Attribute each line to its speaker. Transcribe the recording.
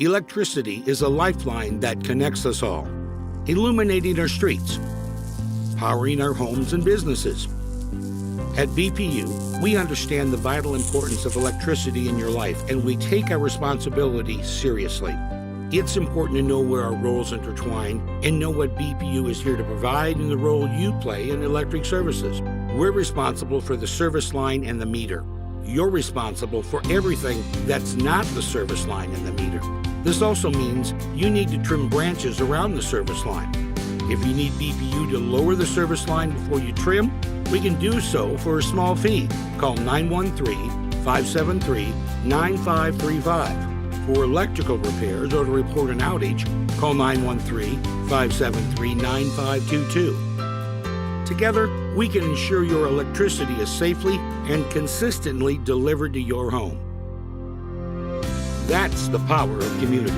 Speaker 1: Electricity is a lifeline that connects us all, illuminating our streets, powering our homes and businesses. At BPU, we understand the vital importance of electricity in your life, and we take our responsibility seriously. It's important to know where our roles intertwine and know what BPU is here to provide and the role you play in electric services. We're responsible for the service line and the meter. You're responsible for everything that's not the service line and the meter. This also means you need to trim branches around the service line. If you need BPU to lower the service line before you trim, we can do so for a small fee. Call 913-573-9535. For electrical repairs or to report an outage, call 913-573-9522. Together, we can ensure your electricity is safely and consistently delivered to your home. That's the power of community.